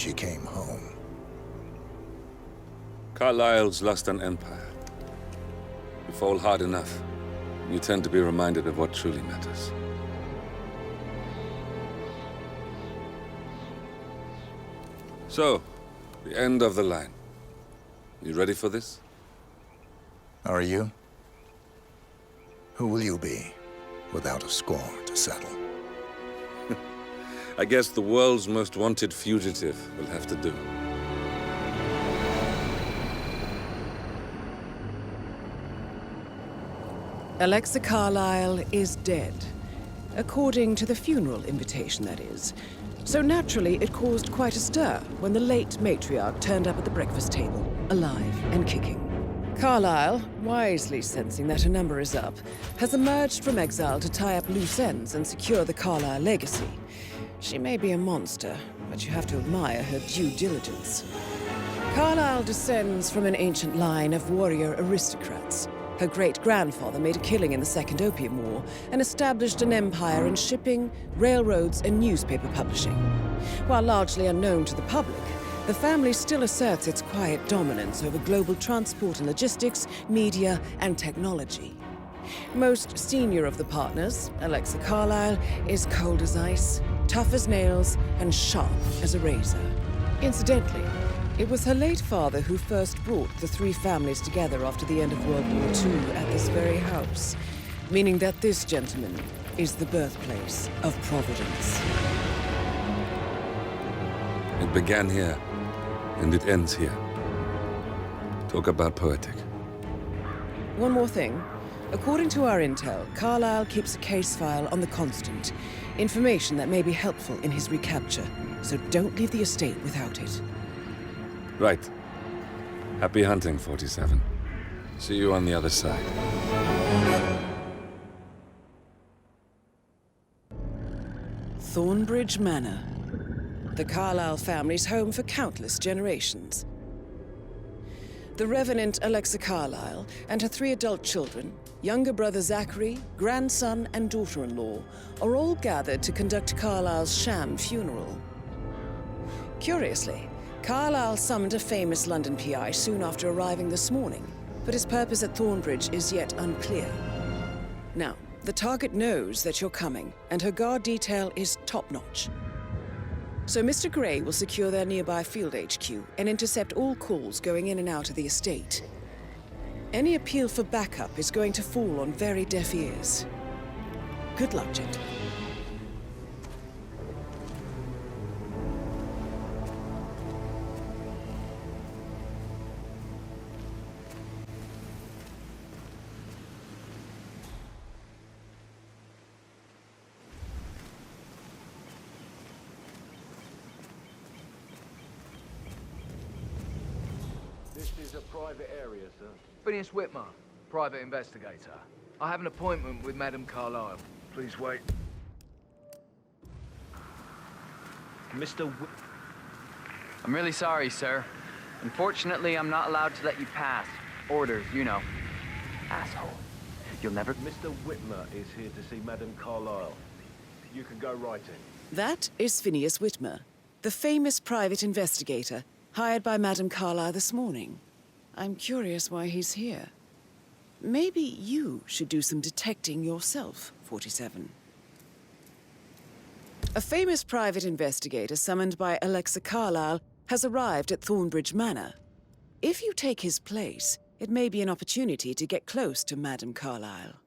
she came home. Carlyle's lost an empire. You fall hard enough, you tend to be reminded of what truly matters. So, the end of the line. You ready for this? Are you? Who will you be, without a score to settle? I guess the world's most wanted fugitive will have to do. Alexa Carlyle is dead. According to the funeral invitation, that is. So naturally, it caused quite a stir when the late matriarch turned up at the breakfast table, alive and kicking. Carlyle, wisely sensing that her number is up, has emerged from exile to tie up loose ends and secure the Carlyle legacy. She may be a monster, but you have to admire her due diligence. Carlyle descends from an ancient line of warrior aristocrats. Her great-grandfather made a killing in the Second Opium War and established an empire in shipping, railroads, and newspaper publishing. While largely unknown to the public, the family still asserts its quiet dominance over global transport and logistics, media, and technology. Most senior of the partners, Alexa Carlyle, is cold as ice, tough as nails, and sharp as a razor. Incidentally, it was her late father who first brought the three families together after the end of World War II at this very house, meaning that this gentleman is the birthplace of Providence. It began here, and it ends here. Talk about poetic. One more thing. According to our intel, Carlyle keeps a case file on the Constant. Information that may be helpful in his recapture, so don't leave the estate without it. Right. Happy hunting, 47. See you on the other side. Thornbridge Manor. The Carlyle family's home for countless generations. The Revenant Alexa Carlyle and her 3 adult children, younger brother Zachary, grandson, and daughter-in-law, are all gathered to conduct Carlyle's sham funeral. Curiously, Carlyle summoned a famous London PI soon after arriving this morning, but his purpose at Thornbridge is yet unclear. Now, the target knows that you're coming, and her guard detail is top-notch. So Mr. Gray will secure their nearby field HQ and intercept all calls going in and out of the estate. Any appeal for backup is going to fall on very deaf ears. Good luck, gentlemen. This is a private area, sir. Phineas Whitmer, private investigator. I have an appointment with Madame Carlyle. Please wait. I'm really sorry, sir. Unfortunately, I'm not allowed to let you pass. Orders, you know. Asshole. You'll never... Mr. Whitmer is here to see Madame Carlyle. You can go right in. That is Phineas Whitmer, the famous private investigator hired by Madame Carlyle this morning. I'm curious why he's here. Maybe you should do some detecting yourself, 47. A famous private investigator summoned by Alexa Carlyle has arrived at Thornbridge Manor. If you take his place, it may be an opportunity to get close to Madame Carlyle.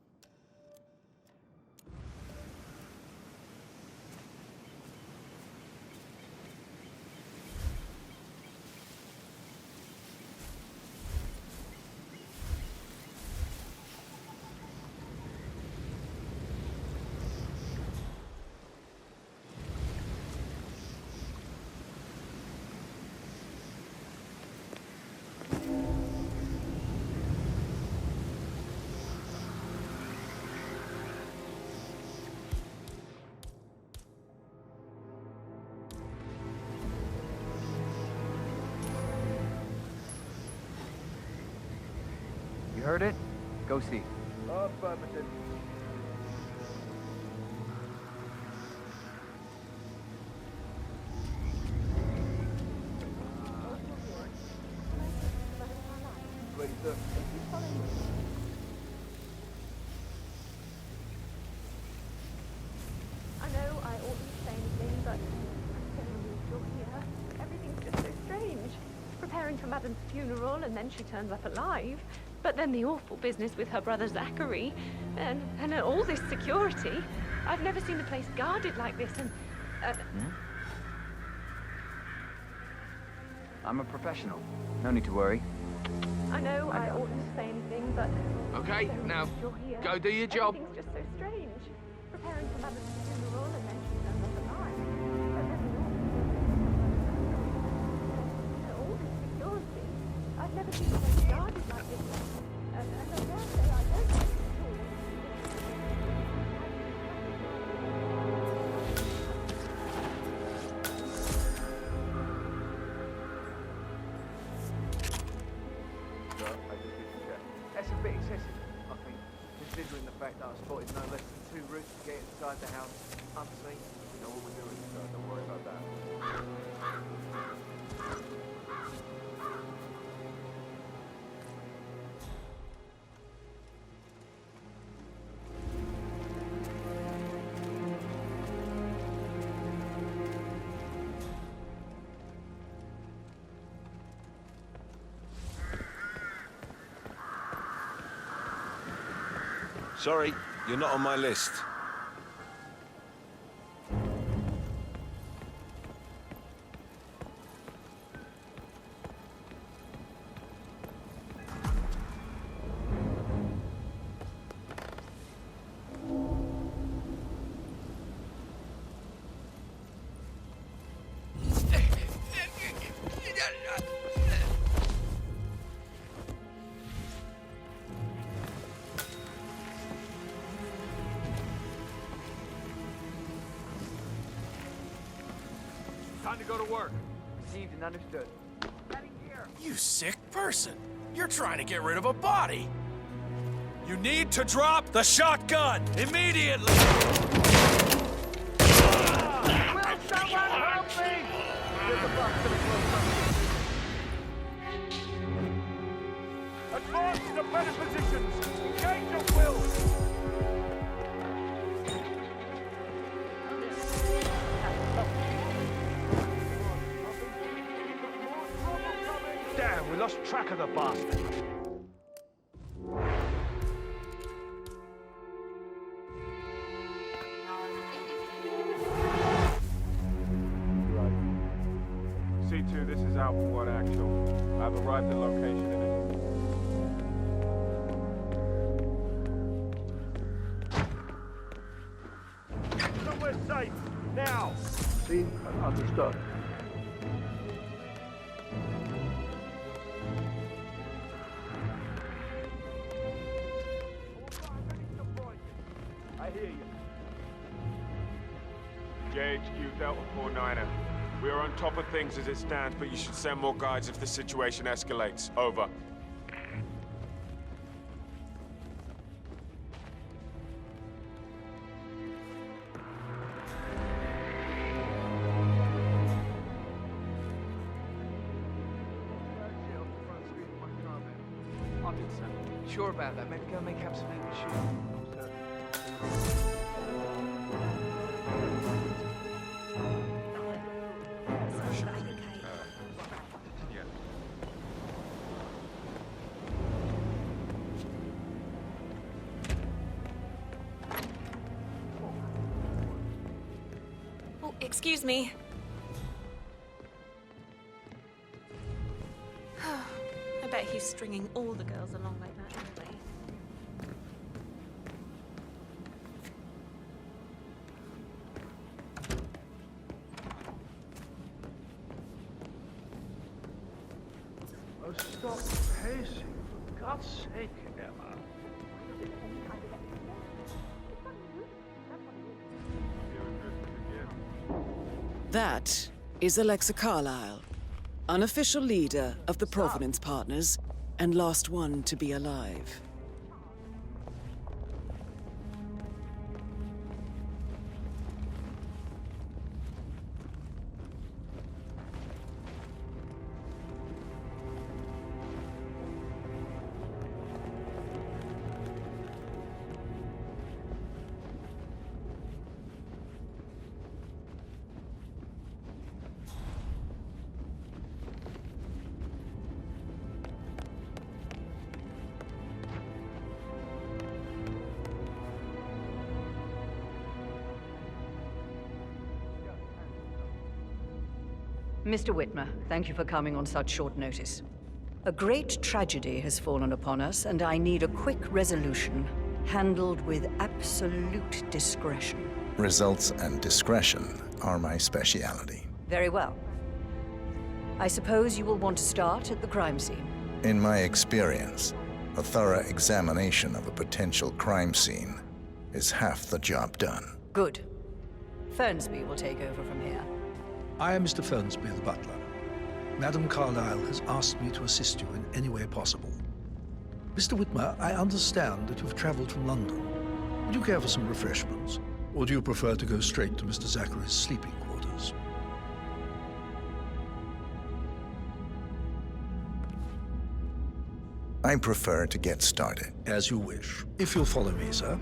You heard it? Go see. Affirmative. Please, sir. I know I oughtn't say anything, but I'm so relieved you're here. Everything's just so strange. Preparing for Madam's funeral, and then she turns up alive. But then the awful business with her brother Zachary, and all this security. I've never seen the place guarded like this, and... I'm a professional. No need to worry. I know I oughtn't say anything, but... Okay, I'm so now, relieved you're here. go do your job. Everything's just so strange. Preparing for Madam's funeral, and then she turns up alive. But then the awful all this security. I've never seen the place guarded like this. And I dare say I don't think at all. That's a bit excessive, I think, considering the fact that I spotted no less than 2 routes to get inside the house unseen. We know what we're doing, so don't worry about that. Sorry, you're not on my list. Time to go to work. Received and understood. You sick person! You're trying to get rid of a body! You need to drop the shotgun immediately! Will someone help me? Get the bus to the close. Advance to better positions. Engage at will. Damn, we lost track of the bastard. C2, this is Alpha 1 Actual. I've arrived at location and it's... Somewhere safe, now! Seen and understood. I hear you. JHQ Delta 49er. We are on top of things as it stands, but you should send more guides if the situation escalates. Over. Sure about that? Maybe go make absolutely sure. Oh, excuse me. I bet he's stringing all the girls along like that anyway. Oh, stop pacing, for God's sake, Emma. That is Alexa Carlyle, unofficial leader of the Provenance Partners, and last one to be alive. Mr. Whitmer, thank you for coming on such short notice. A great tragedy has fallen upon us, and I need a quick resolution, handled with absolute discretion. Results and discretion are my speciality. Very well. I suppose you will want to start at the crime scene. In my experience, a thorough examination of a potential crime scene is half the job done. Good. Fernsby will take over from here. I am Mr. Fernsby, the butler. Madam Carlyle has asked me to assist you in any way possible. Mr. Whitmer, I understand that you've traveled from London. Would you care for some refreshments? Or do you prefer to go straight to Mr. Zachary's sleeping quarters? I prefer to get started. As you wish. If you'll follow me, sir.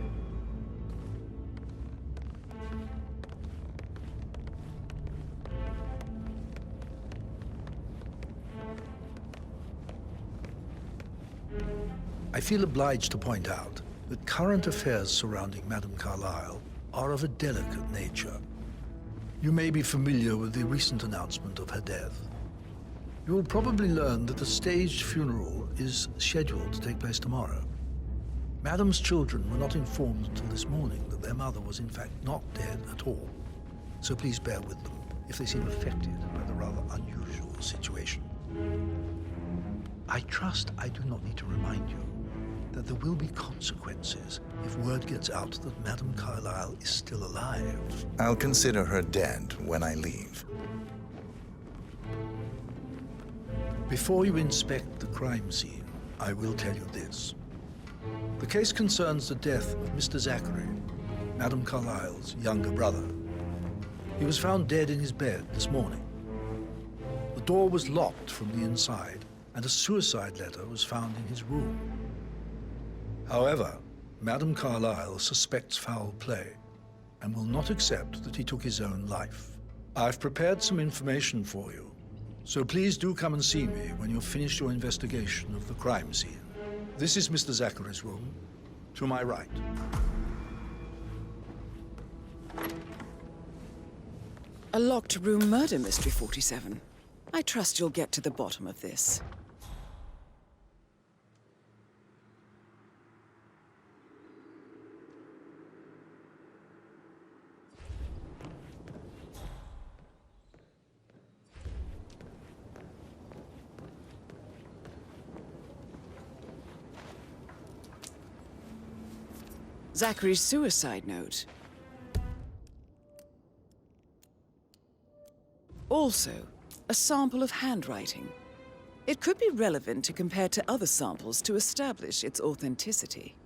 I feel obliged to point out that current affairs surrounding Madame Carlyle are of a delicate nature. You may be familiar with the recent announcement of her death. You will probably learn that a staged funeral is scheduled to take place tomorrow. Madame's children were not informed until this morning that their mother was in fact not dead at all. So please bear with them if they seem affected by the rather unusual situation. I trust I do not need to remind you that there will be consequences if word gets out that Madame Carlyle is still alive. I'll consider her dead when I leave. Before you inspect the crime scene, I will tell you this. The case concerns the death of Mr. Zachary, Madame Carlyle's younger brother. He was found dead in his bed this morning. The door was locked from the inside, and a suicide letter was found in his room. However, Madame Carlyle suspects foul play and will not accept that he took his own life. I've prepared some information for you, so please do come and see me when you've finished your investigation of the crime scene. This is Mr. Zachary's room, to my right. A locked room murder mystery, 47. I trust you'll get to the bottom of this. Zachary's suicide note. Also, a sample of handwriting. It could be relevant to compare to other samples to establish its authenticity.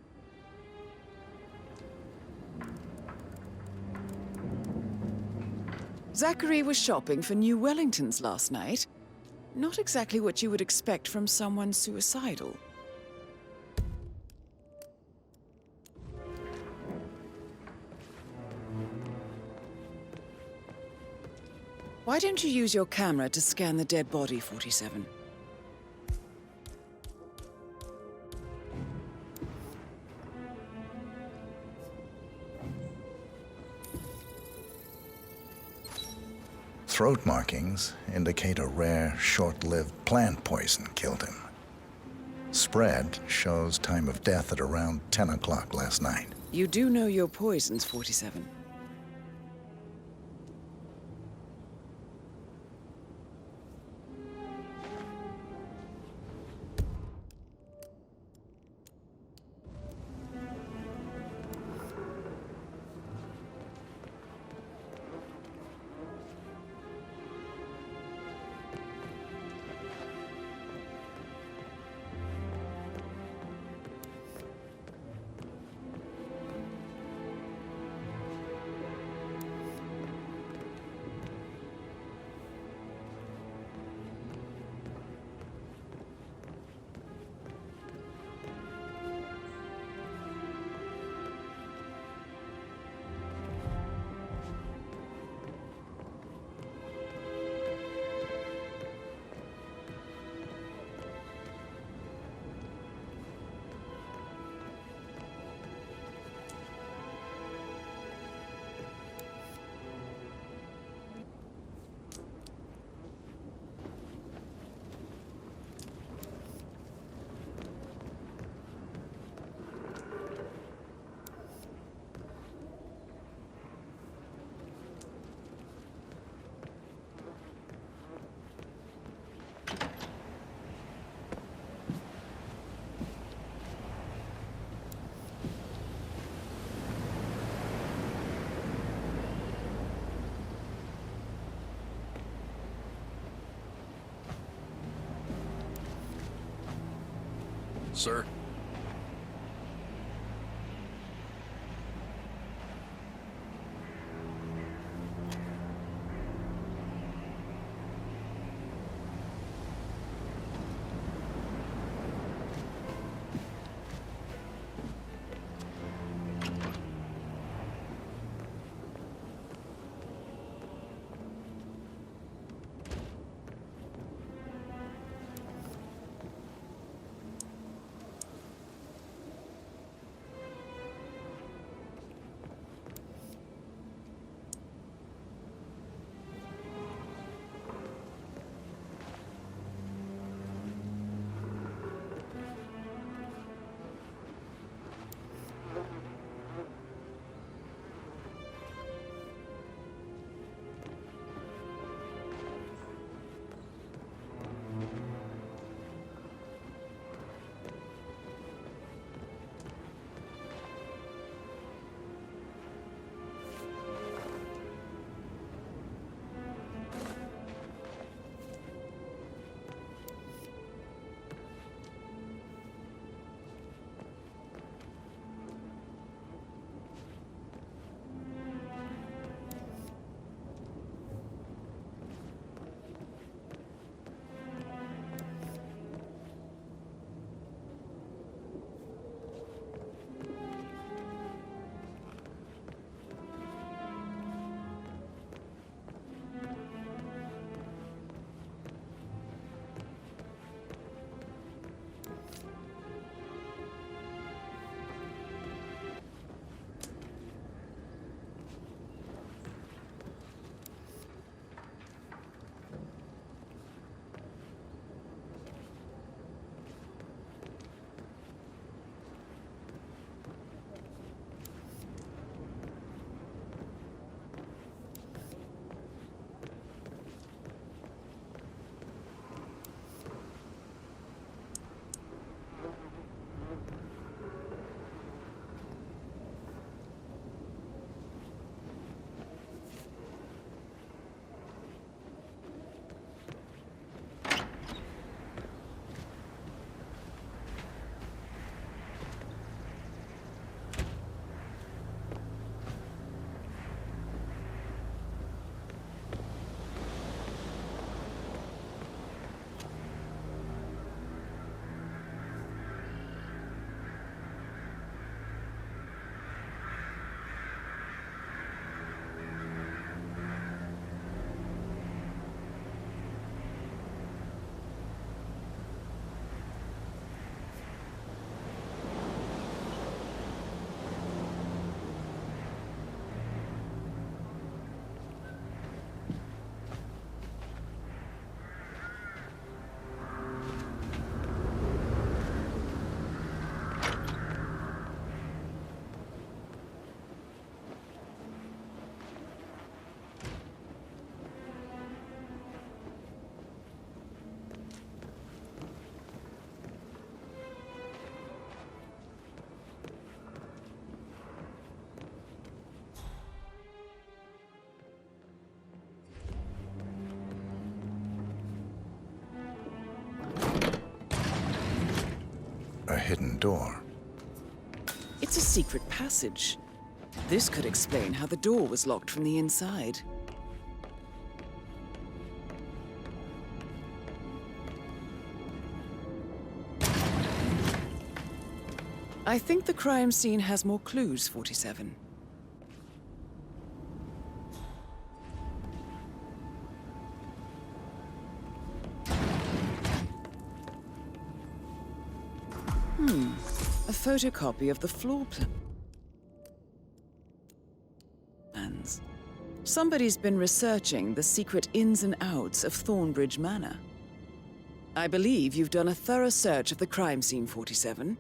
Zachary was shopping for New Wellingtons last night. Not exactly what you would expect from someone suicidal. Why don't you use your camera to scan the dead body, 47? Throat markings indicate a rare, short-lived plant poison killed him. Spread shows time of death at around 10 o'clock last night. You do know your poisons, 47. Sir? A hidden door. It's a secret passage. This could explain how the door was locked from the inside. I think the crime scene has more clues, 47. A photocopy of the floor plans. Somebody's been researching the secret ins and outs of Thornbridge Manor. I believe you've done a thorough search of the crime scene, 47.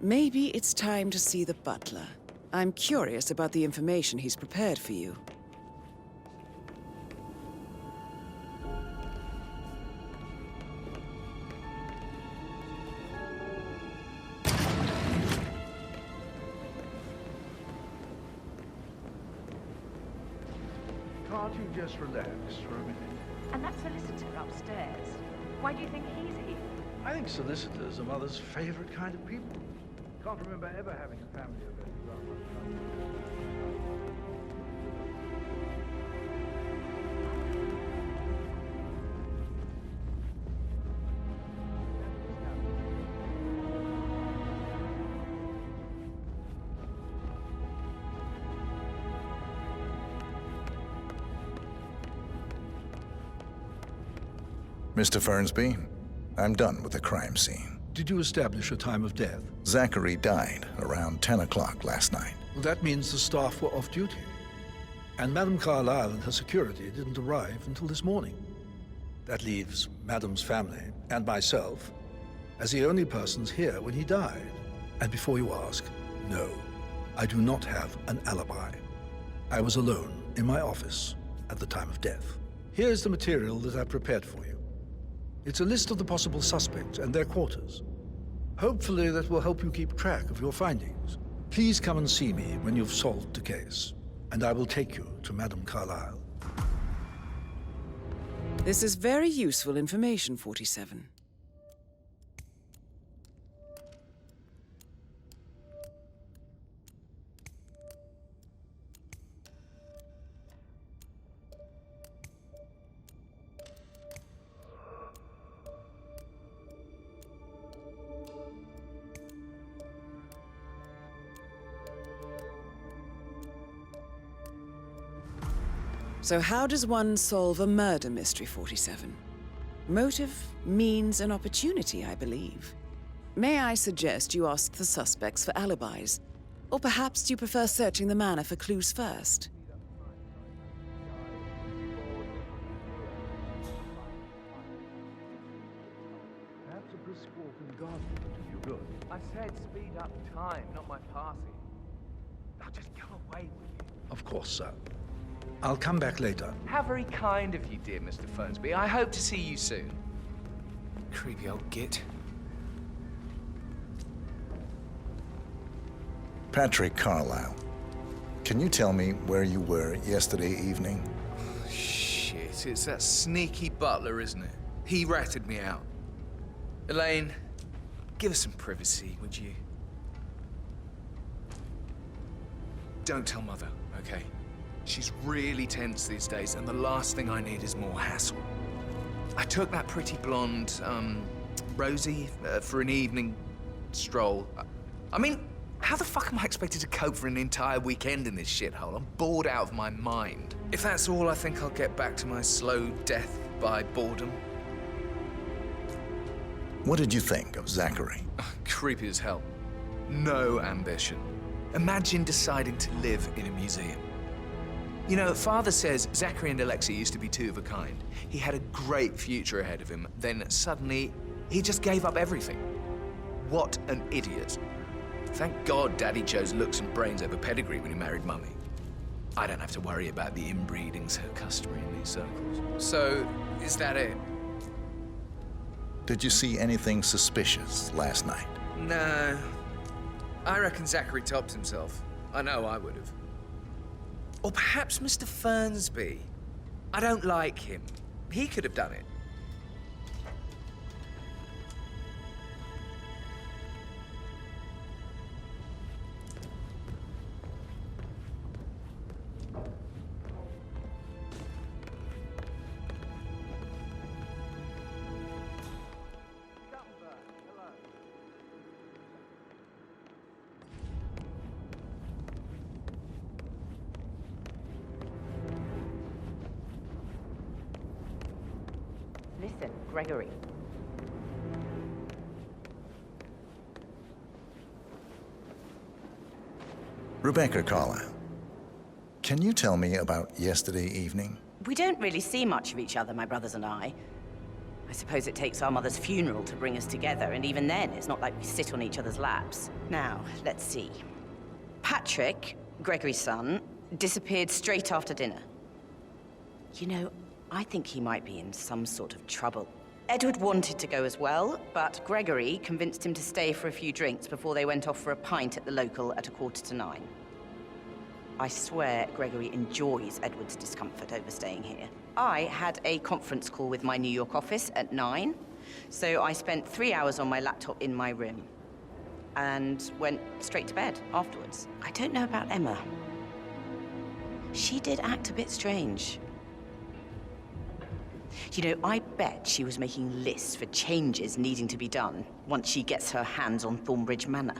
Maybe it's time to see the butler. I'm curious about the information he's prepared for you. Can't you just relax for a minute? And that solicitor upstairs, why do you think he's here? I think solicitors are Mother's favorite kind of people. Can't remember ever having a family event without one. Mr. Fernsby, I'm done with the crime scene. Did you establish a time of death? Zachary died around 10 o'clock last night. Well, that means the staff were off duty. And Madame Carlyle and her security didn't arrive until this morning. That leaves Madame's family and myself as the only persons here when he died. And before you ask, no, I do not have an alibi. I was alone in my office at the time of death. Here's the material that I prepared for you. It's a list of the possible suspects and their quarters. Hopefully that will help you keep track of your findings. Please come and see me when you've solved the case, and I will take you to Madame Carlyle. This is very useful information, 47. So how does one solve a murder mystery, 47? Motive, means, and opportunity, I believe. May I suggest you ask the suspects for alibis? Or perhaps you prefer searching the manor for clues first? Perhaps a brisk walk in the garden would do you good. I said speed up time, not my passing. Now just go away with you. Of course, sir. I'll come back later. How very kind of you, dear Mr. Fernsby. I hope to see you soon. Creepy old git. Patrick Carlyle, can you tell me where you were yesterday evening? Shit, it's that sneaky butler, isn't it? He ratted me out. Elaine, give us some privacy, would you? Don't tell Mother, okay? She's really tense these days, and the last thing I need is more hassle. I took that pretty blonde, Rosie, for an evening stroll. I mean, how the fuck am I expected to cope for an entire weekend in this shithole? I'm bored out of my mind. If that's all, I think I'll get back to my slow death by boredom. What did you think of Zachary? Creepy as hell. No ambition. Imagine deciding to live in a museum. You know, Father says Zachary and Alexei used to be two of a kind. He had a great future ahead of him. Then suddenly, he just gave up everything. What an idiot. Thank God Daddy chose looks and brains over pedigree when he married Mummy. I don't have to worry about the inbreeding so customary in these circles. So, is that it? Did you see anything suspicious last night? No. I reckon Zachary topped himself. I know I would have. Or perhaps Mr. Fernsby. I don't like him. He could have done it. Listen, Gregory. Rebecca Carlyle, can you tell me about yesterday evening? We don't really see much of each other, my brothers and I. I suppose it takes our mother's funeral to bring us together, and even then, it's not like we sit on each other's laps. Now, let's see. Patrick, Gregory's son, disappeared straight after dinner. You know, I think he might be in some sort of trouble. Edward wanted to go as well, but Gregory convinced him to stay for a few drinks before they went off for a pint at the local at 9:15. I swear Gregory enjoys Edward's discomfort over staying here. I had a conference call with my New York office at 9. So I spent 3 hours on my laptop in my room and went straight to bed afterwards. I don't know about Emma. She did act a bit strange. You know, I bet she was making lists for changes needing to be done once she gets her hands on Thornbridge Manor.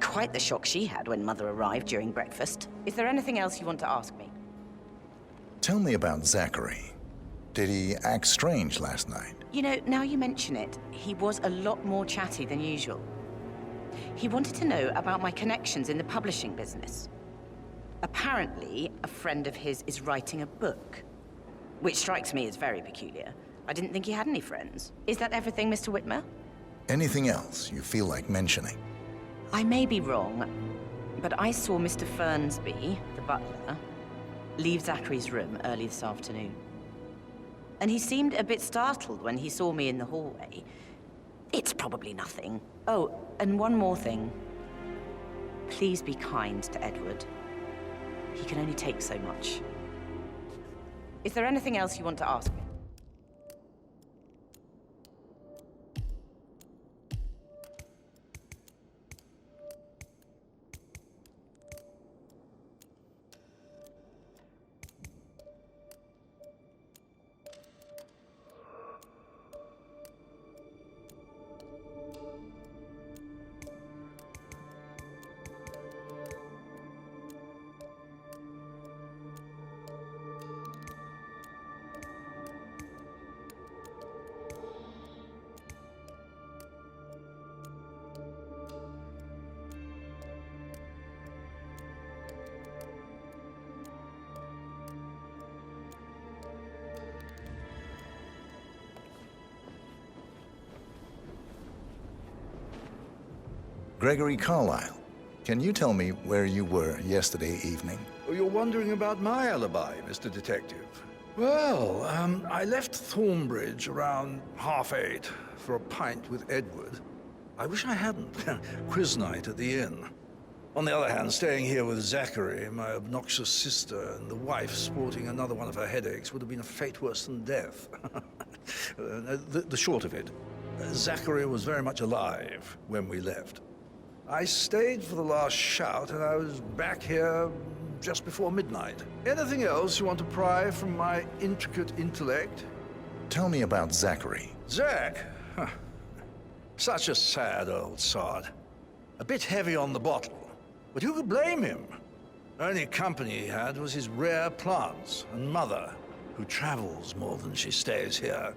Quite the shock she had when Mother arrived during breakfast. Is there anything else you want to ask me? Tell me about Zachary. Did he act strange last night? You know, now you mention it, he was a lot more chatty than usual. He wanted to know about my connections in the publishing business. Apparently, a friend of his is writing a book, which strikes me as very peculiar. I didn't think he had any friends. Is that everything, Mr. Whitmer? Anything else you feel like mentioning? I may be wrong, but I saw Mr. Fernsby, the butler, leave Zachary's room early this afternoon. And he seemed a bit startled when he saw me in the hallway. It's probably nothing. Oh, and one more thing. Please be kind to Edward. He can only take so much. Is there anything else you want to ask me? Gregory Carlyle, can you tell me where you were yesterday evening? Oh, you're wondering about my alibi, Mr. Detective. Well, I left Thornbridge around 8:30 for a pint with Edward. I wish I hadn't. Quiz night at the inn. On the other hand, staying here with Zachary, my obnoxious sister, and the wife sporting another one of her headaches would have been a fate worse than death. The short of it, Zachary was very much alive when we left. I stayed for the last shout, and I was back here just before midnight. Anything else you want to pry from my intricate intellect? Tell me about Zachary. Zach? Huh. Such a sad old sod. A bit heavy on the bottle, but who could blame him? Only company he had was his rare plants and Mother, who travels more than she stays here.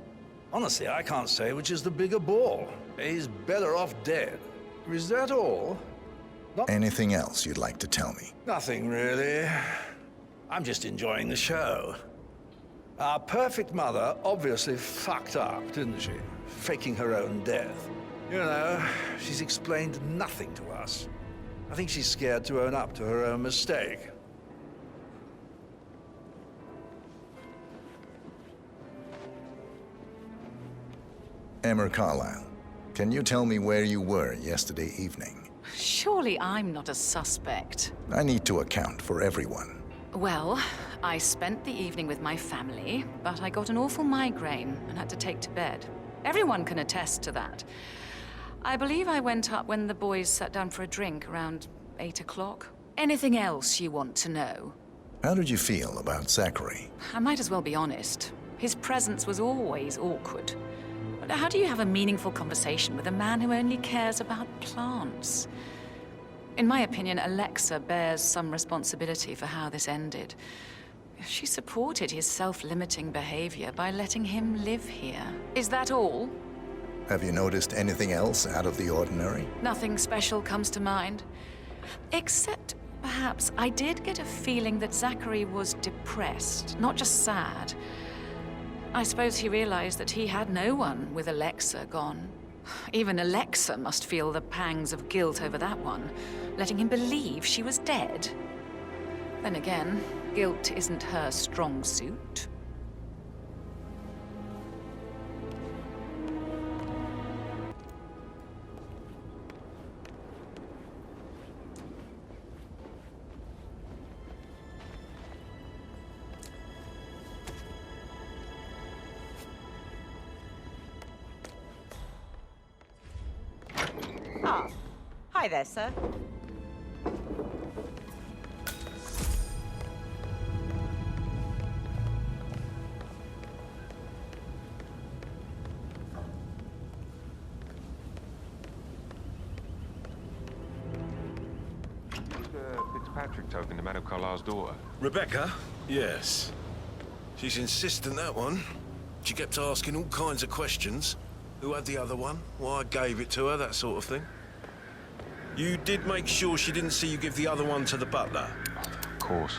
Honestly, I can't say which is the bigger ball. He's better off dead. Is that all? Anything else you'd like to tell me? Nothing, really. I'm just enjoying the show. Our perfect mother obviously fucked up, didn't she? Faking her own death. You know, she's explained nothing to us. I think she's scared to own up to her own mistake. Emma Carlyle, can you tell me where you were yesterday evening? Surely I'm not a suspect. I need to account for everyone. Well, I spent the evening with my family, but I got an awful migraine and had to take to bed. Everyone can attest to that. I believe I went up when the boys sat down for a drink around 8 o'clock. Anything else you want to know? How did you feel about Zachary? I might as well be honest. His presence was always awkward. But how do you have a meaningful conversation with a man who only cares about plants? In my opinion, Alexa bears some responsibility for how this ended. She supported his self-limiting behavior by letting him live here. Is that all? Have you noticed anything else out of the ordinary? Nothing special comes to mind. Except, perhaps, I did get a feeling that Zachary was depressed, not just sad. I suppose he realized that he had no one with Alexa gone. Even Alexa must feel the pangs of guilt over that one, letting him believe she was dead. Then again, guilt isn't her strong suit. Hi there, sir. Fitzpatrick token to Madame Carlyle's daughter. Rebecca? Yes. She's insistent, that one. She kept asking all kinds of questions. Who had the other one? Why I gave it to her, that sort of thing. You did make sure she didn't see you give the other one to the butler? Of course.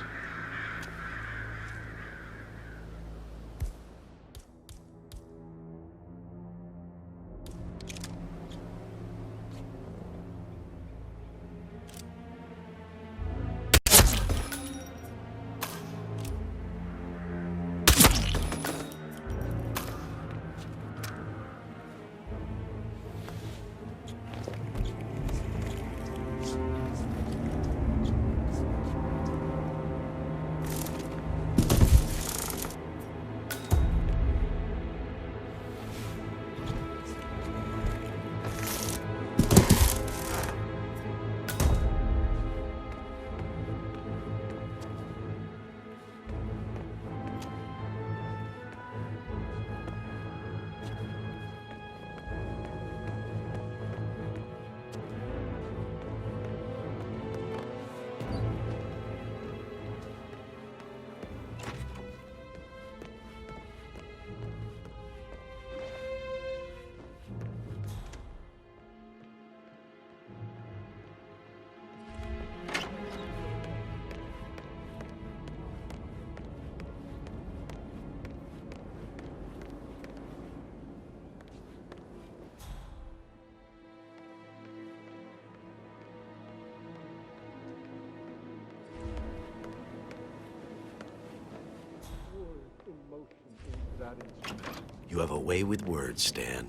You have a way with words, Stan.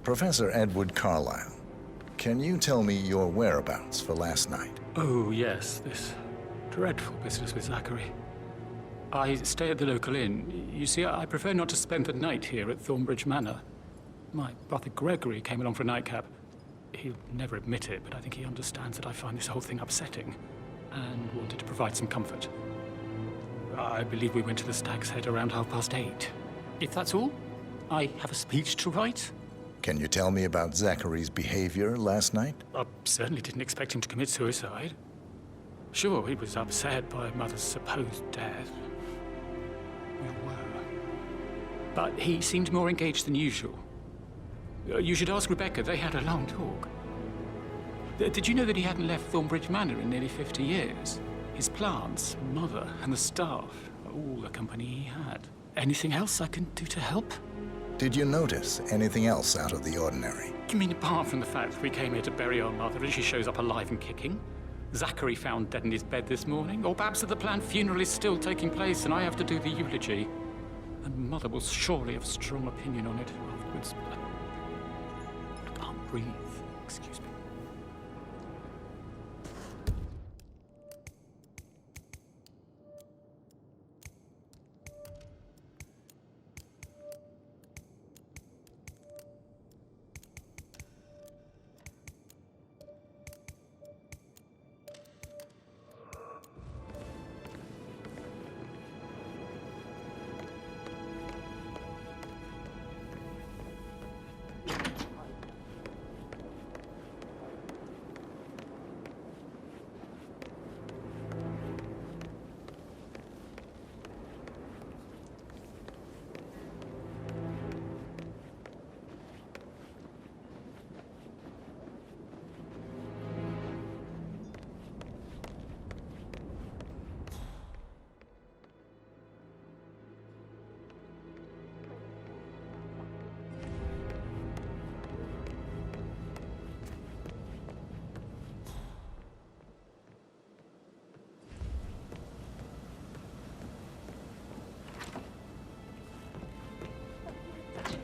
Professor Edward Carlyle, can you tell me your whereabouts for last night? Oh, yes, this dreadful business with Zachary. I stay at the local inn. You see, I prefer not to spend the night here at Thornbridge Manor. My brother Gregory came along for a nightcap. He'll never admit it, but I think he understands that I find this whole thing upsetting and wanted to provide some comfort. I believe we went to the Stag's Head around 8:30. If that's all, I have a speech to write. Can you tell me about Zachary's behavior last night? I certainly didn't expect him to commit suicide. Sure, he was upset by Mother's supposed death. We were. But he seemed more engaged than usual. You should ask Rebecca. They had a long talk. Did you know that he hadn't left Thornbridge Manor in nearly 50 years? His plants, Mother, and the staff are all the company he had. Anything else I can do to help? Did you notice anything else out of the ordinary? You mean apart from the fact that we came here to bury our mother and she shows up alive and kicking? Zachary found dead in his bed this morning? Or perhaps that the planned funeral is still taking place and I have to do the eulogy? And Mother will surely have a strong opinion on it afterwards. I can't breathe. Excuse me.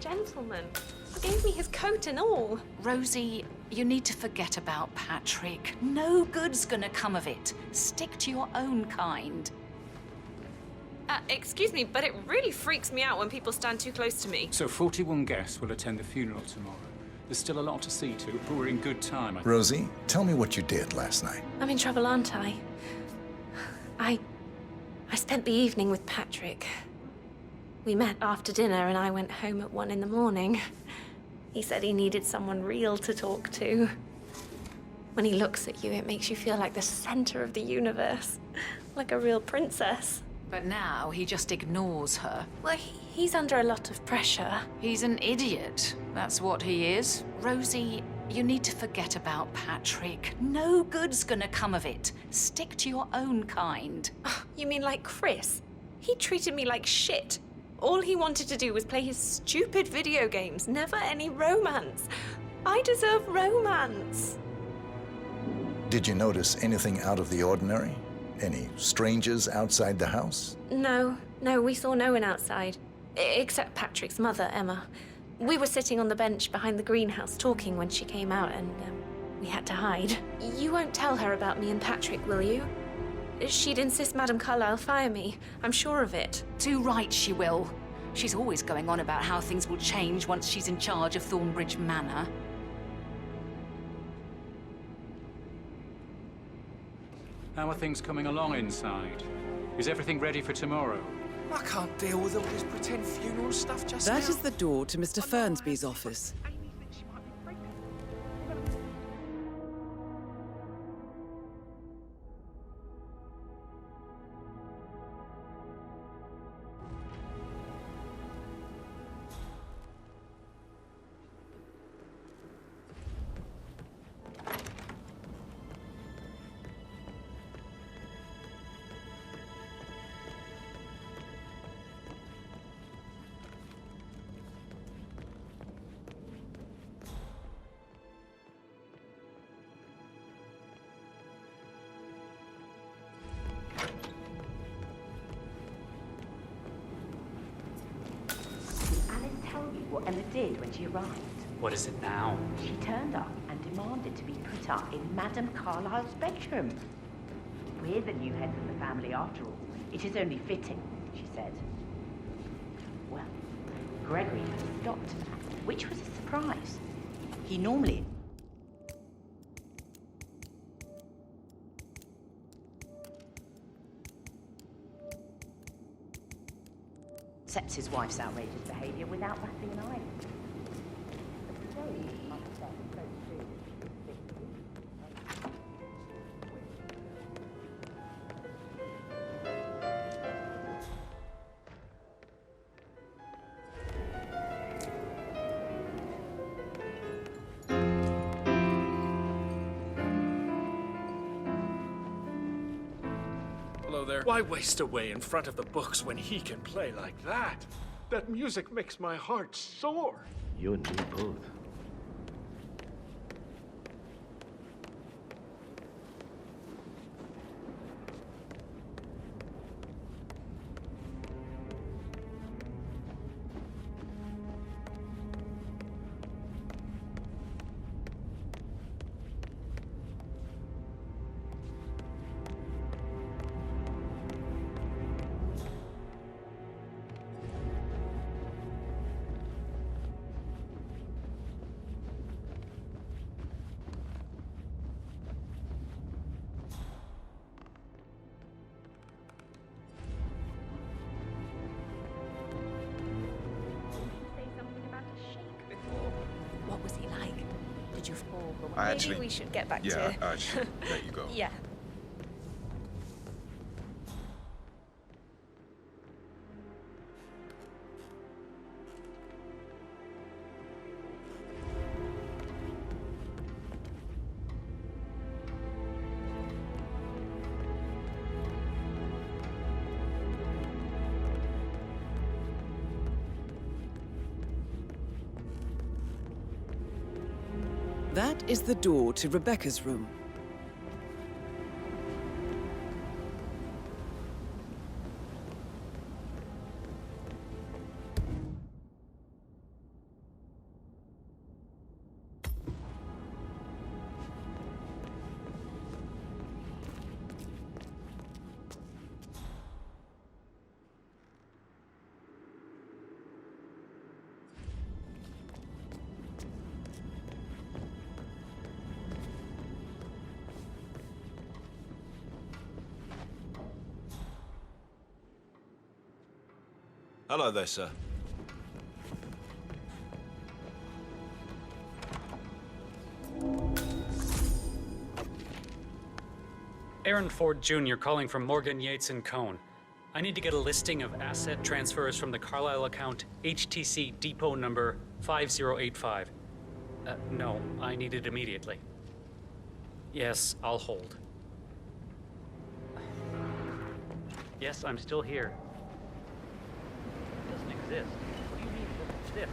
Gentleman. He gave me his coat and all. Rosie, you need to forget about Patrick. No good's gonna come of it. Stick to your own kind. Excuse me, but it really freaks me out when people stand too close to me. So 41 guests will attend the funeral tomorrow. There's still a lot to see to, but we're in good time. Rosie, tell me what you did last night. I'm in trouble, aren't I? I spent the evening with Patrick. We met after dinner and I went home at 1 in the morning. He said he needed someone real to talk to. When he looks at you, it makes you feel like the center of the universe. Like a real princess. But now he just ignores her. Well, he's under a lot of pressure. He's an idiot. That's what he is. Rosie, you need to forget about Patrick. No good's gonna come of it. Stick to your own kind. You mean like Chris? He treated me like shit. All he wanted to do was play his stupid video games, never any romance. I deserve romance. Did you notice anything out of the ordinary? Any strangers outside the house? No, we saw no one outside. Except Patrick's mother, Emma. We were sitting on the bench behind the greenhouse talking when she came out and we had to hide. You won't tell her about me and Patrick, will you? She'd insist Madame Carlyle fire me. I'm sure of it. Too right she will. She's always going on about how things will change once she's in charge of Thornbridge Manor. How are things coming along inside? Is everything ready for tomorrow? I can't deal with all this pretend funeral stuff just now. That is the door to Mr. Fernsby's office. What Emma did when she arrived. What is it now? She turned up and demanded to be put up in Madame Carlyle's bedroom. We're the new heads of the family after all. It is only fitting, she said. Well, Gregory stopped that, which was a surprise. He normally... accepts his wife's outrageous behavior without batting an eye. But today, his mother said so soon. Hello there. Why waste away in front of the books when he can play like that? That music makes my heart soar. You and me both. What was he like? Did you fall? Maybe we should get back to... Yeah, I should let you go. Yeah. That is the door to Rebecca's room. Hello there, sir. Aaron Ford Jr. calling from Morgan, Yates & Cohn. I need to get a listing of asset transfers from the Carlisle account HTC depot number 5085. No, I need it immediately. Yes, I'll hold. Yes, I'm still here. It doesn't exist. What do you mean it doesn't exist?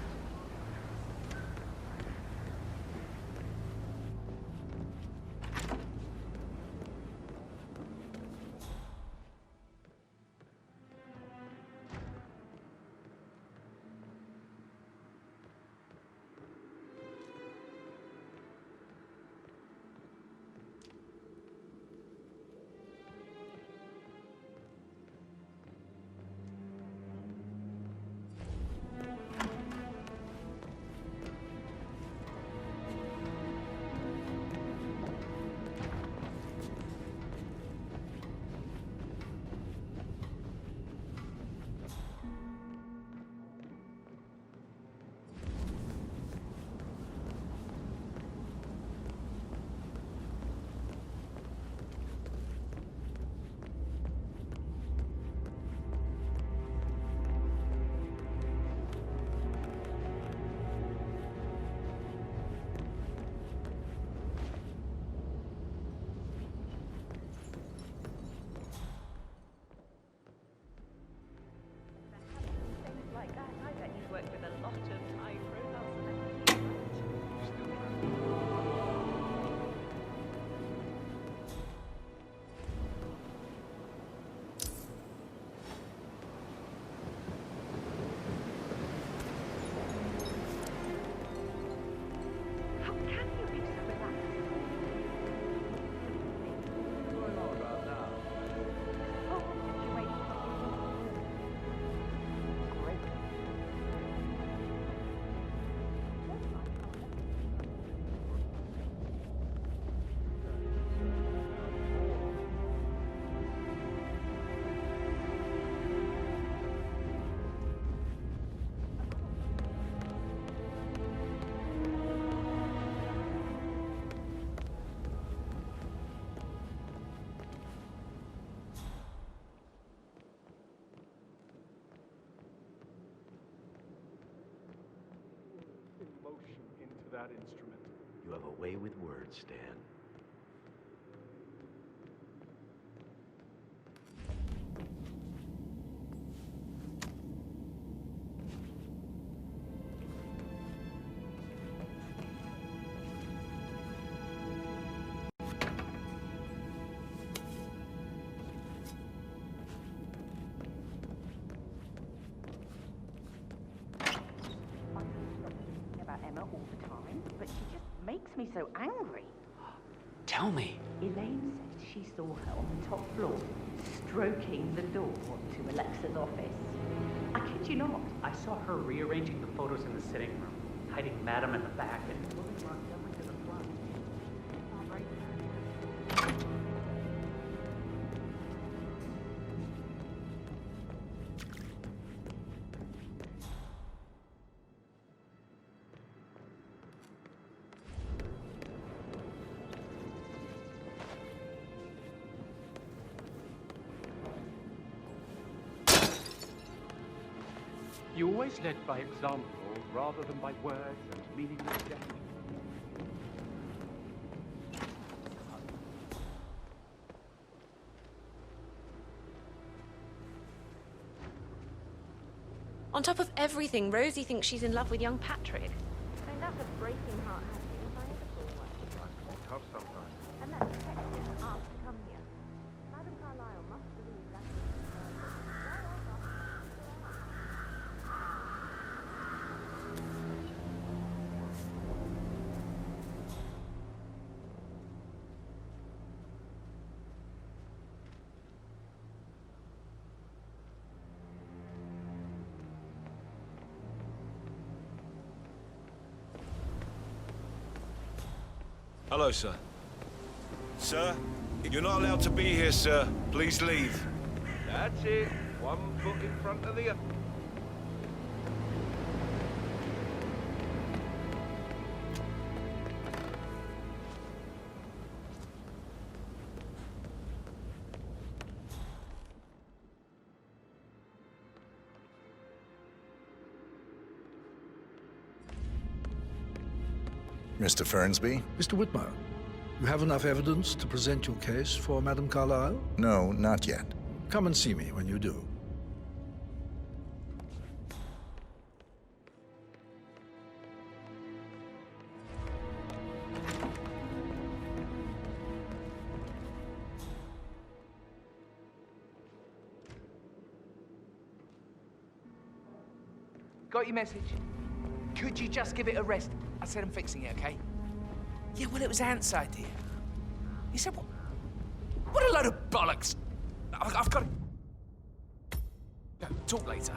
Like that, I bet you've worked with a lot of high-profile celebrities. How can you be so relaxed? What's going on right now? Oh, situation. Great. Emotion into that instrument. You have a way with words, Stan. About Emma all the time, but she just makes me so angry. Tell me. Elaine says she saw her on the top floor, stroking the door to Alexa's office. I kid you not. I saw her rearranging the photos in the sitting room, hiding Madam in the back, and moving Montgomery to the front. You always led by example rather than by words and meaningless gestures. On top of everything, Rosie thinks she's in love with young Patrick. I mean, that's a breaking heart, Hattie, if I ever saw one. Tough sometimes. And that detective asked to come here. Madam Carlisle must believe that. Hello, sir. Sir, you're not allowed to be here, sir. Please leave. That's it. One foot in front of the other. Mr. Fernsby? Mr. Whitmer, you have enough evidence to present your case for Madame Carlyle? No, not yet. Come and see me when you do. Got your message? Could you just give it a rest? I said I'm fixing it, okay? Yeah, well, it was Ant's idea. He said, what a load of bollocks! I've got to... Go, talk later.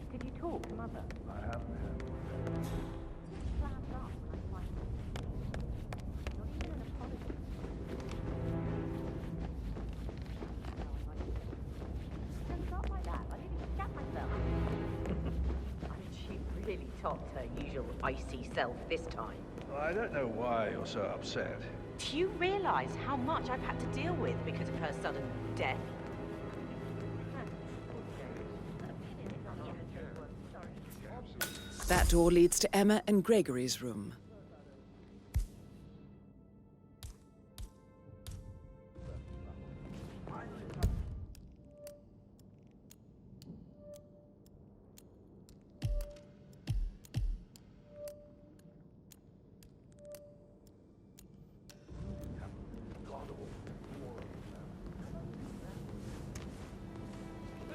Did you talk to Mother? I have, ma'am. Slammed up when I find not even an apology. Don't start like that. I didn't even scat myself. I mean, she really topped her usual icy self this time. Well, I don't know why you're so upset. Do you realise how much I've had to deal with because of her sudden death? That door leads to Emma and Gregory's room.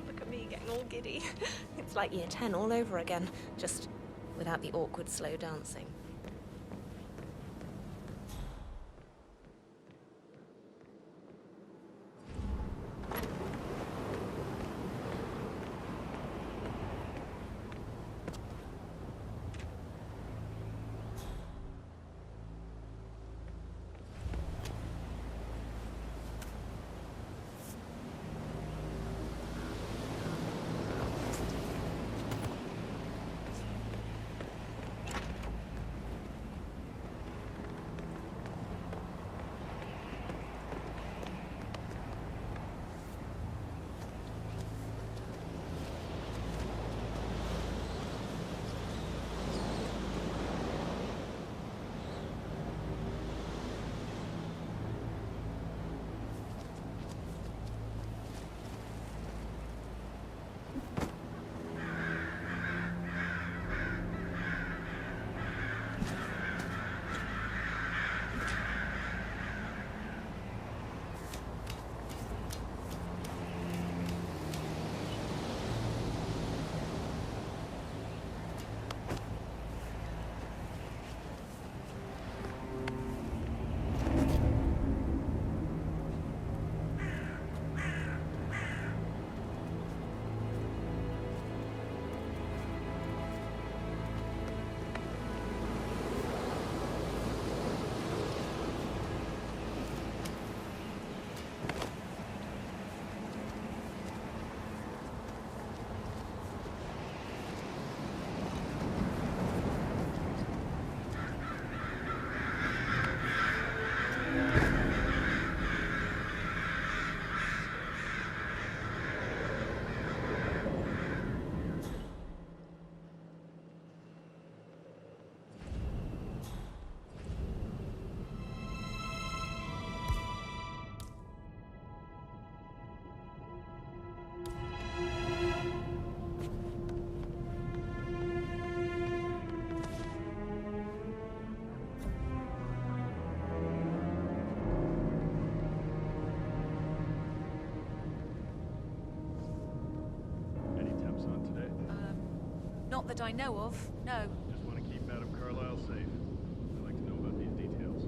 Look at me getting all giddy. It's like year 10 all over again, just without the awkward slow dancing. Not that I know of, no. Just want to keep Madam Carlyle safe. I'd like to know about these details.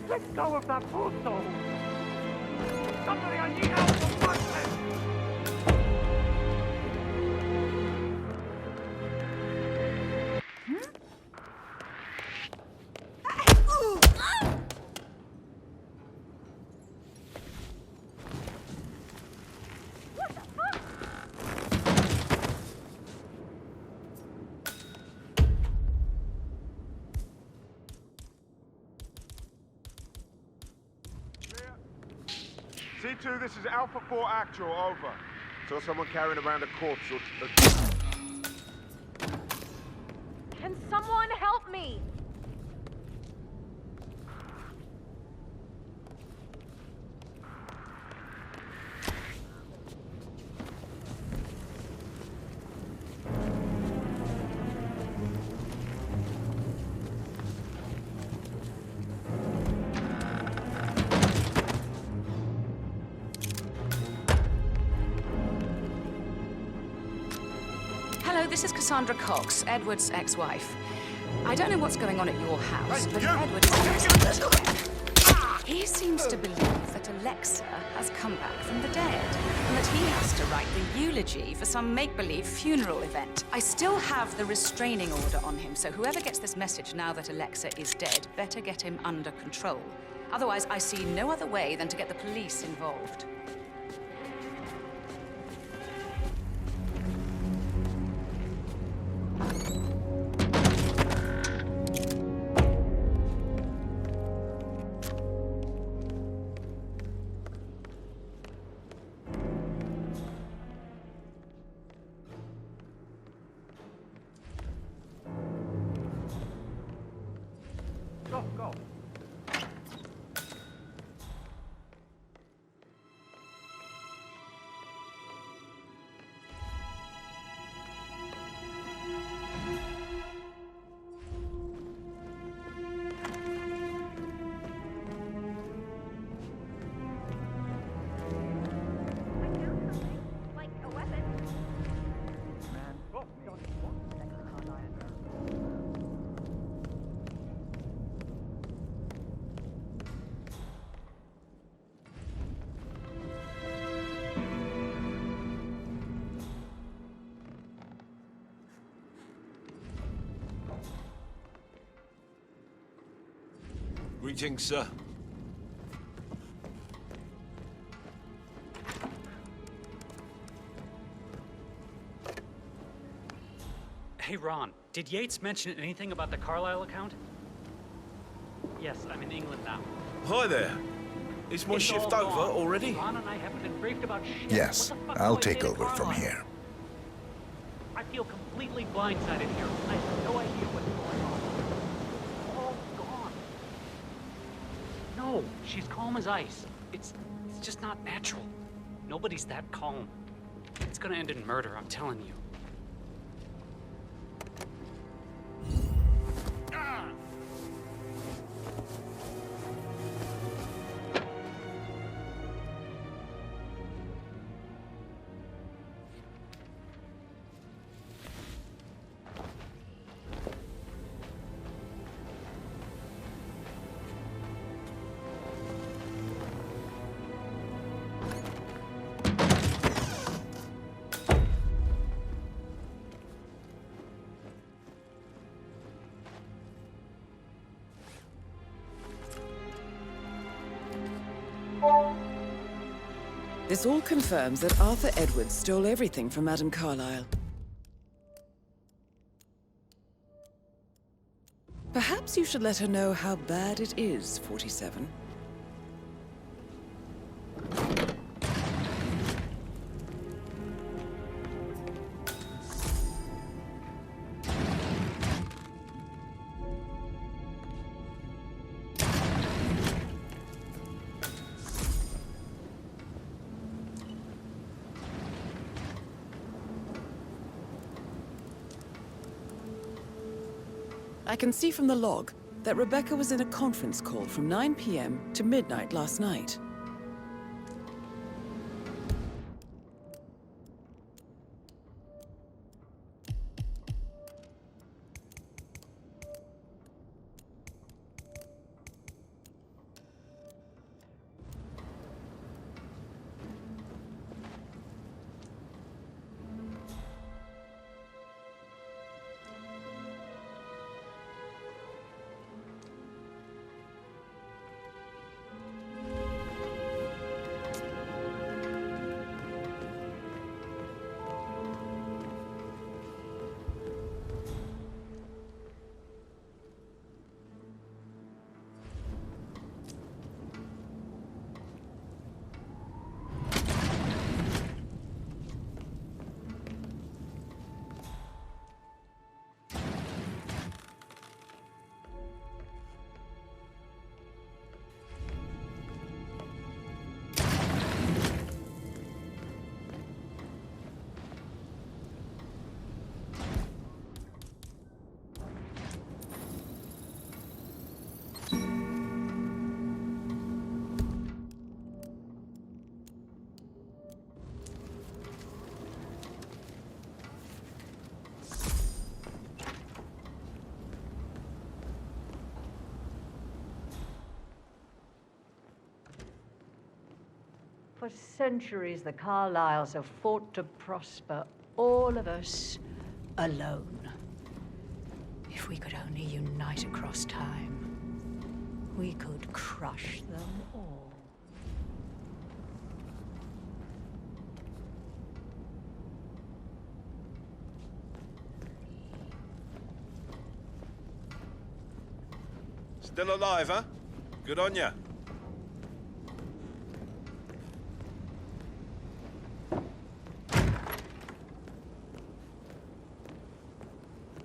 Let go of that poor soul! Somebody, I need help from Watson! C2, this is Alpha 4 Actual, over. Saw someone carrying around a corpse or... Can someone help me? Hello, this is Cassandra Cox, Edward's ex-wife. I don't know what's going on at your house, but Edward is... He seems to believe that Alexa has come back from the dead, and that he has to write the eulogy for some make-believe funeral event. I still have the restraining order on him, so whoever gets this message now that Alexa is dead better get him under control. Otherwise, I see no other way than to get the police involved. Go, go. Like a weapon. Man, oh, God. Greetings, sir. Hey, Ron, did Yates mention anything about the Carlyle account? Yes, I'm in England now. Hi there. Is my It's shift all over gone. already? Ron and I haven't been briefed about shit. Yes, What the fuck I'll do I say take to over from Carlyle? here. I feel completely blindsided here. I have no idea what's going on. It's all gone. No, she's calm as ice. It's just not natural. Nobody's that calm. It's gonna end in murder, I'm telling you. This all confirms that Arthur Edwards stole everything from Madame Carlyle. Perhaps you should let her know how bad it is, 47. I can see from the log that Rebecca was in a conference call from 9 p.m. to midnight last night. For centuries, the Carlyles have fought to prosper, all of us alone. If we could only unite across time, we could crush them all. Still alive, huh? Good on ya.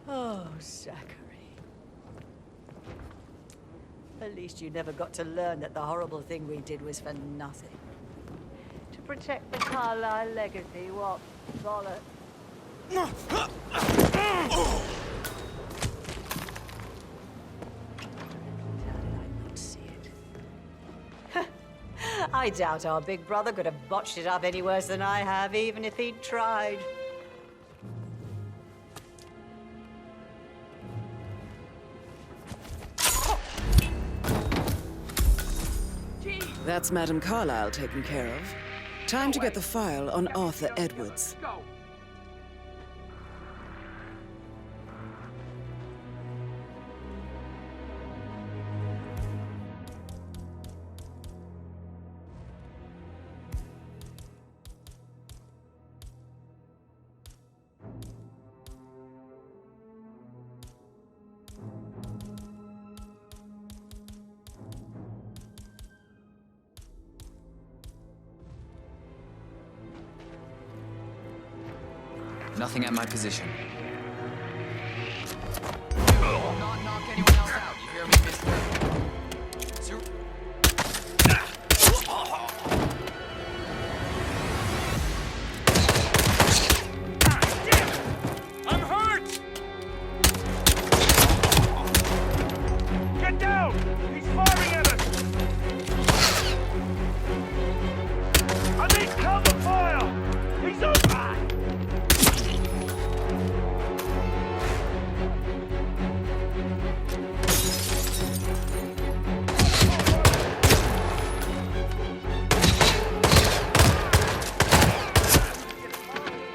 Oh, Zachary. At least you never got to learn that the horrible thing we did was for nothing. To protect the Carlyle legacy, what bollocks. I doubt our big brother could have botched it up any worse than I have, even if he'd tried. That's Madame Carlyle taken care of. Time to get the file on Arthur Edwards. Nothing at my position. Not knock anyone else out, you hear me, mister? I'm hurt! Get down! He's firing at us! I need cover fire! He's over!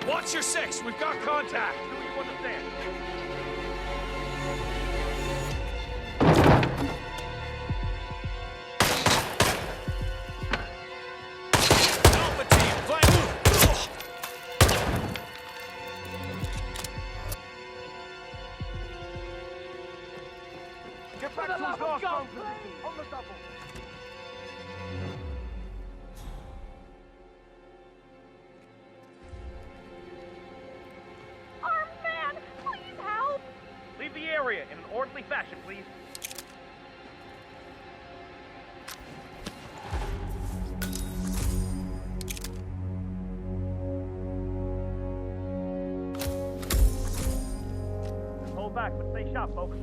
Watch your six! We've got contact! Do you understand? Alpha team, flank! Get back to his last phone position! On the double! Leave the area in an orderly fashion, please. Hold back, but stay sharp, folks.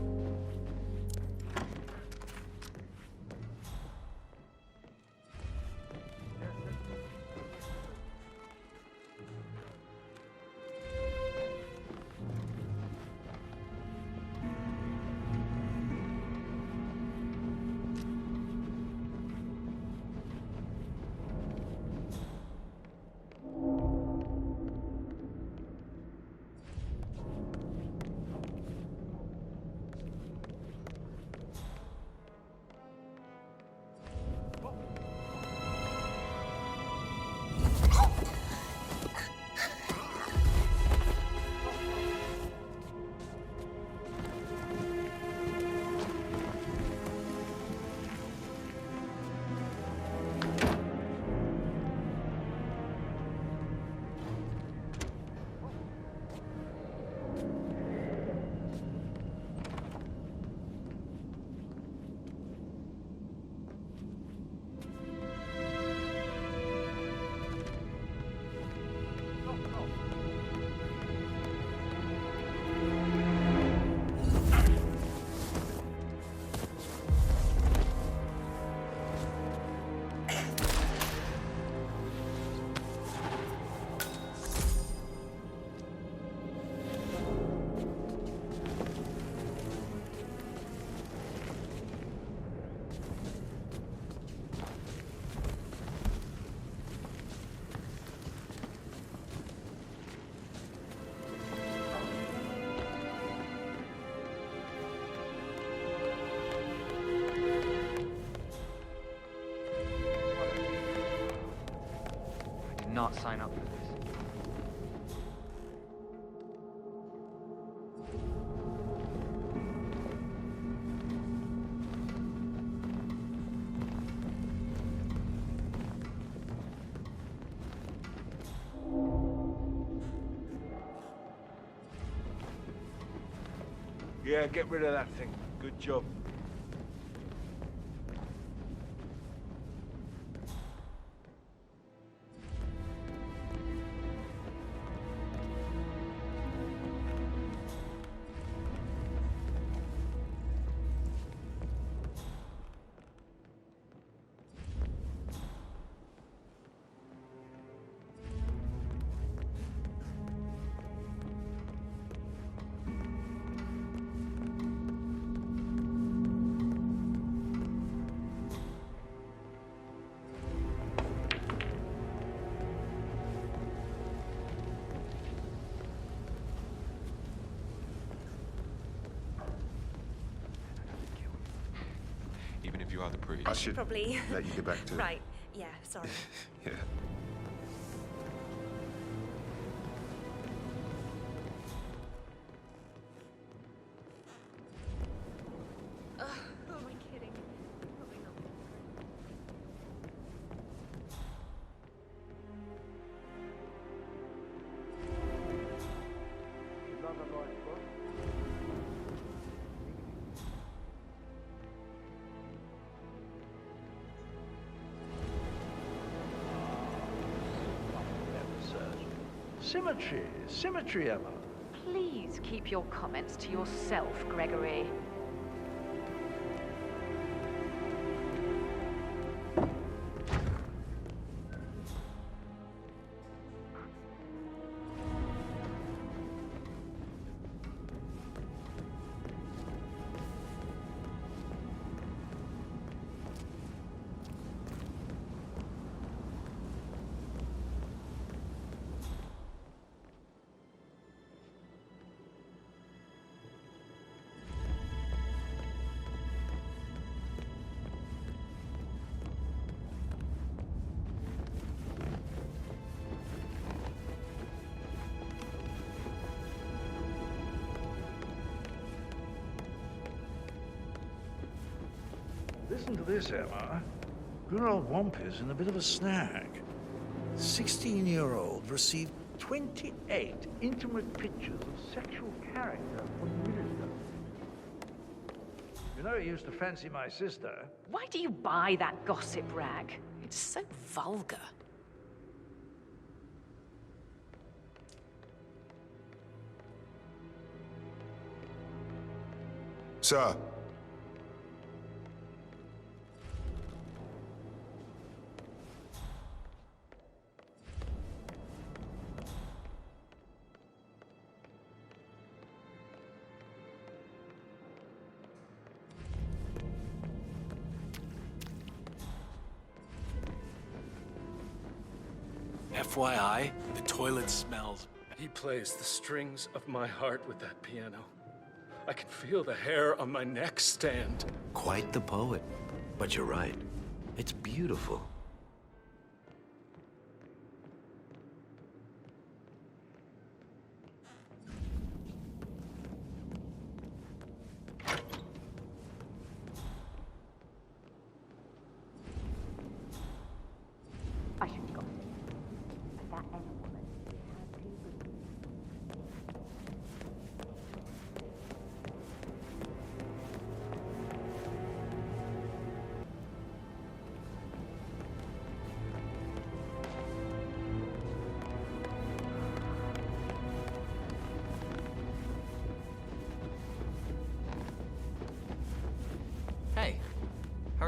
Not sign up for this. Yeah, get rid of that thing. Good job. Even if you are the priest. I should probably let you get back to it. Right. Yeah. Sorry. Yeah. Ugh, who am I kidding? Probably not. Another light, bud. Symmetry, symmetry, Emma. Please keep your comments to yourself, Gregory. Listen to this, Emma. Good old Wampy's in a bit of a snag. 16-year-old received 28 intimate pictures of sexual character from the minister. You know he used to fancy my sister. Why do you buy that gossip rag? It's so vulgar. Sir. FYI, the toilet smells. He plays the strings of my heart with that piano. I can feel the hair on my neck stand. Quite the poet. But you're right. It's beautiful. I shouldn't gossip. But that Emma woman had two boobs.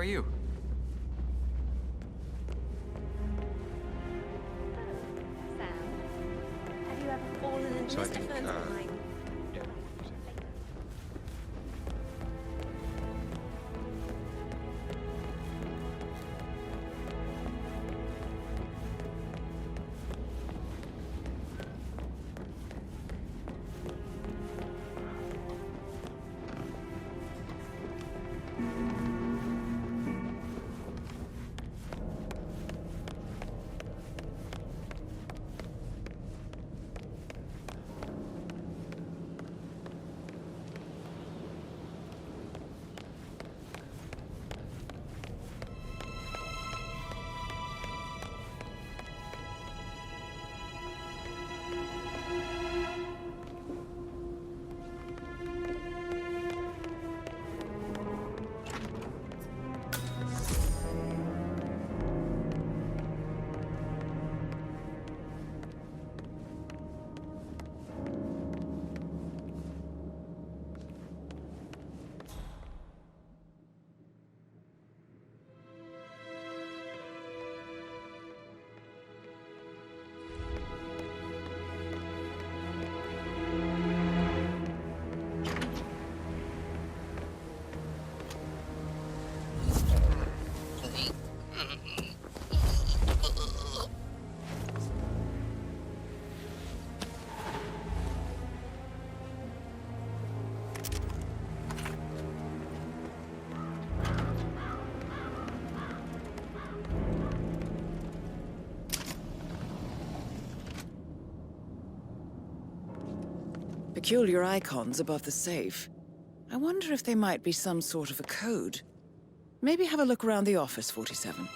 are you? Sam, have you ever fallen in So I Mr. think, Fern's line? Peculiar icons above the safe. I wonder if they might be some sort of a code. Maybe have a look around the office, 47.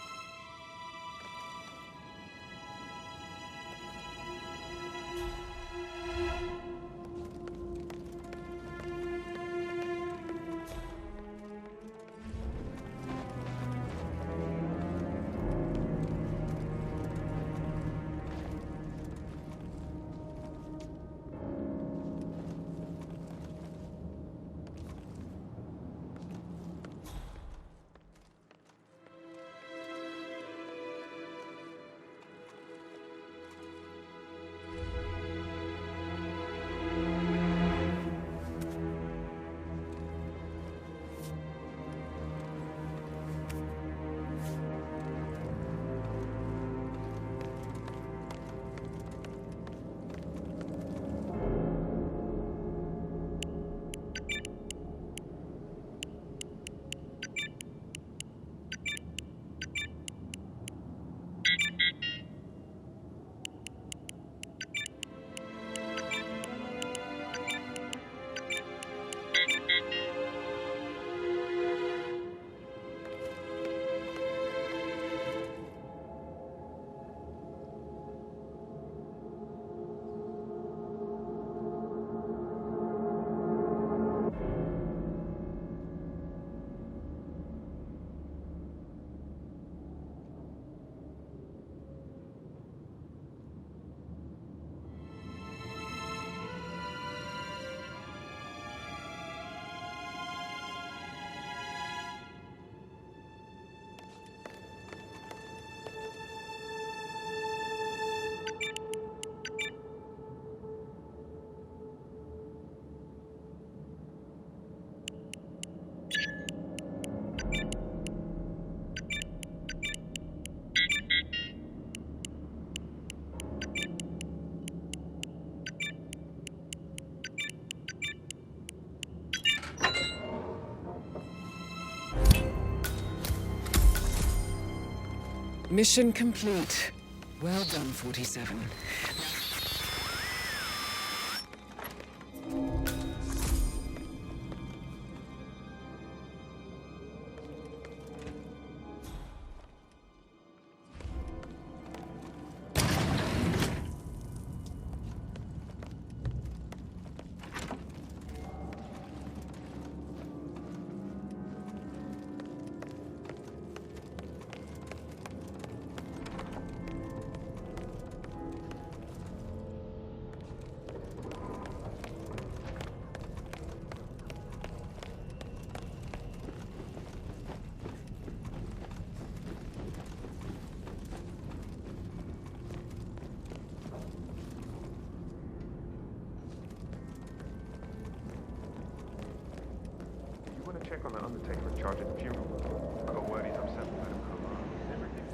Mission complete. Well done, 47. from the undertaker in charge of the funeral. Got word he's upset with Madame Carlyle. Everything.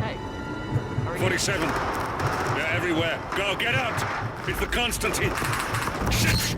Hey, how are you? 47. They're everywhere. Go, get out! It's the Constantine. Shit!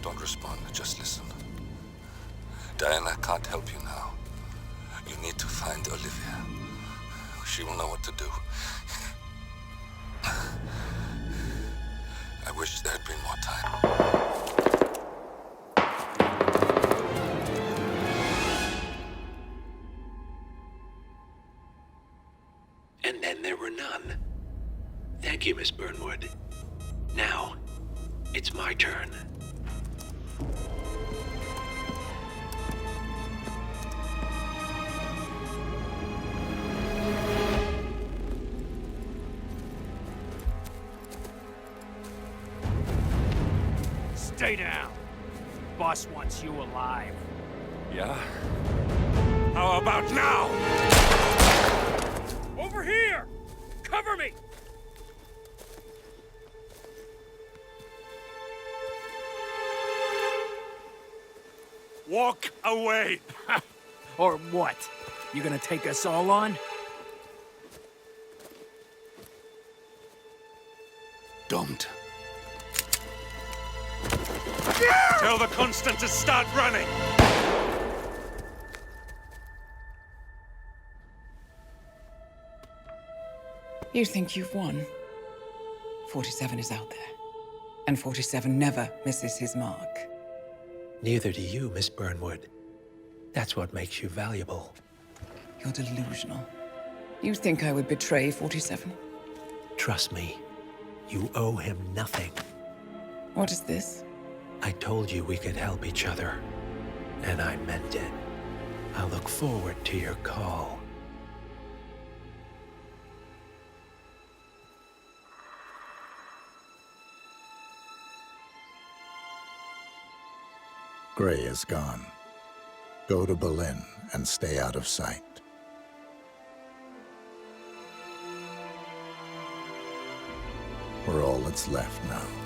Don't respond, just listen. Diana can't help you now. You need to find Olivia. She will know what to do. I wish there had been more time. And then there were none. Thank you, Miss Burnwood. Now, it's my turn. Stay down. Boss wants you alive. Yeah? How about now? Over here! Cover me! Walk away! Or what? You gonna take us all on? Don't. Tell the Constant to start running! You think you've won? 47 is out there. And 47 never misses his mark. Neither do you, Miss Burnwood. That's what makes you valuable. You're delusional. You think I would betray 47? Trust me, you owe him nothing. What is this? I told you we could help each other, and I meant it. I'll look forward to your call. Gray is gone. Go to Berlin and stay out of sight. We're all that's left now.